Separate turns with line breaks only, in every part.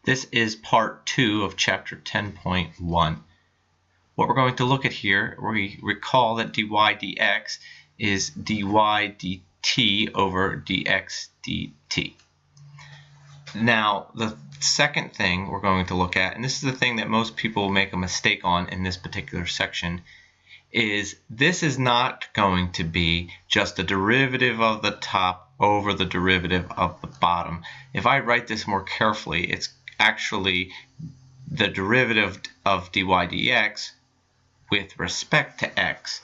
This is part 2 of chapter 10.1. What we're going to look at here, we recall that dy dx is dy dt over dx dt. Now, the second thing we're going to look at, and this is the thing that most people make a mistake on in this particular section, is this is not going to be just the derivative of the top over the derivative of the bottom. If I write this more carefully, it's actually the derivative of dy dx with respect to x.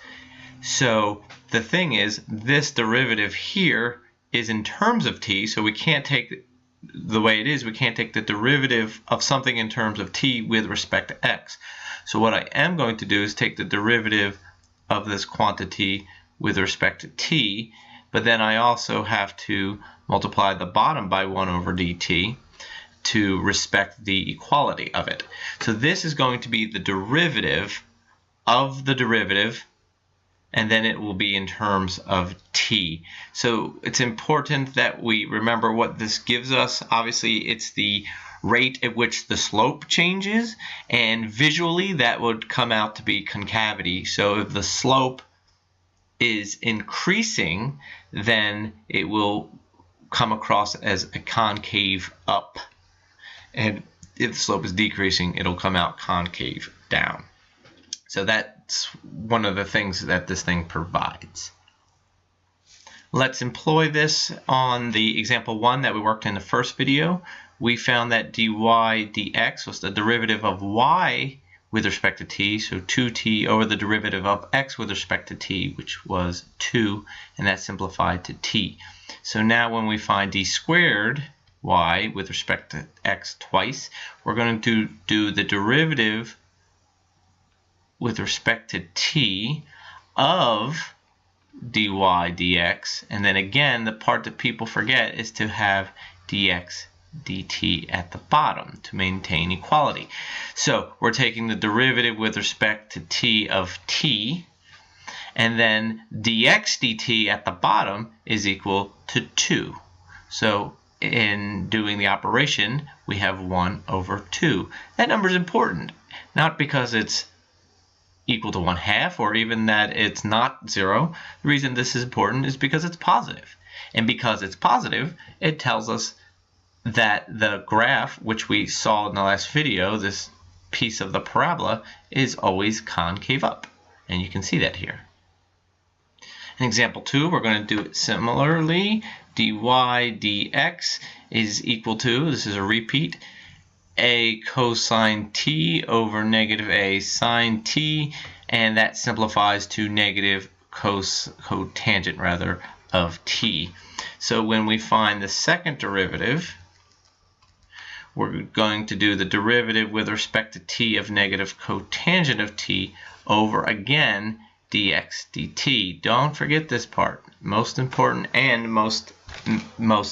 So the thing is, this derivative here is in terms of t, so we can't take the way it is, we can't take the derivative of something in terms of t with respect to x. So what I am going to do is take the derivative of this quantity with respect to t, but then I also have to multiply the bottom by 1 over dt to respect the equality of it. So this is going to be the derivative of the derivative, and then it will be in terms of t. So it's important that we remember what this gives us. Obviously, it's the rate at which the slope changes, and visually that would come out to be concavity. So if the slope is increasing, then it will come across as a concave up. And if the slope is decreasing, it'll come out concave down. So that's one of the things that this thing provides. Let's employ this on the example 1 that we worked in the first video. We found that dy dx was the derivative of y with respect to t, so 2t over the derivative of x with respect to t, which was 2, and that simplified to t. So now when we find d squared y with respect to x twice, we're going to do the derivative with respect to t of dy dx, and then again the part that people forget is to have dx dt at the bottom to maintain equality. So we're taking the derivative with respect to t of t, and then dx dt at the bottom is equal to 2. So in doing the operation, we have 1 over 2. That number is important, not because it's equal to 1/2 or even that it's not 0. The reason this is important is because it's positive. And because it's positive, it tells us that the graph, which we saw in the last video, this piece of the parabola, is always concave up. And you can see that here. In example 2, we're going to do it similarly. Dy dx is equal to, this is a repeat, a cosine t over negative a sine t, and that simplifies to negative cotangent rather of t. So when we find the second derivative, we're going to do the derivative with respect to t of negative cotangent of t over, again, dx dt. Don't forget this part. Most important and most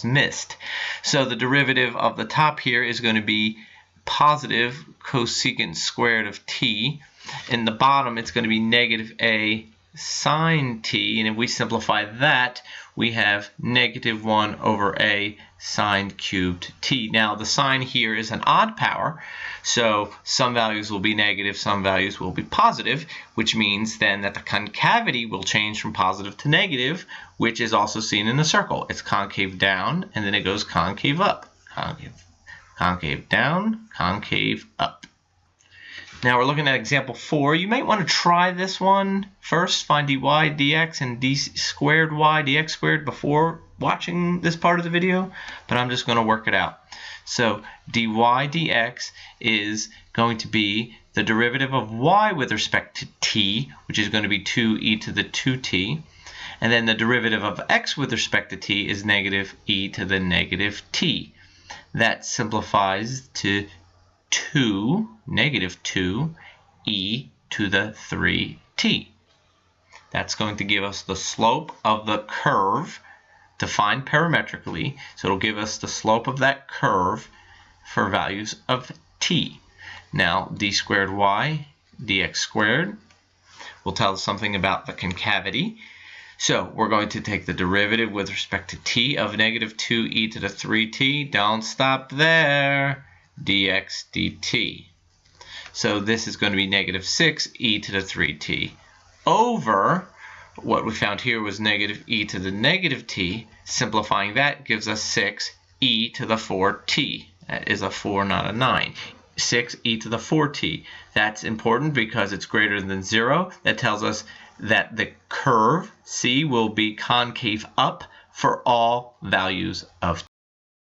missed. So the derivative of the top here is going to be positive cosecant squared of t. In the bottom, it's going to be negative a sine t. And if we simplify that, we have negative 1 over a sine cubed t. Now, the sign here is an odd power, so some values will be negative, some values will be positive, which means then that the concavity will change from positive to negative, which is also seen in the circle. It's concave down, and then it goes concave up. Concave down, concave up. Now we're looking at example 4. You might want to try this one first, find dy dx and d squared y dx squared before watching this part of the video, but I'm just going to work it out. So dy dx is going to be the derivative of y with respect to t, which is going to be 2e to the 2t, and then the derivative of x with respect to t is negative e to the negative t. That simplifies to negative 2e to the 3t. That's going to give us the slope of the curve defined parametrically. So it'll give us the slope of that curve for values of t. Now, d squared y dx squared will tell us something about the concavity. So we're going to take the derivative with respect to t of negative 2e to the 3t. Don't stop there. dx dt. So this is going to be negative 6 e to the 3t over what we found here was negative e to the negative t. Simplifying that gives us 6 e to the 4t. That is a 4, not a 9. 6 e to the 4t. That's important because it's greater than 0. That tells us that the curve C will be concave up for all values of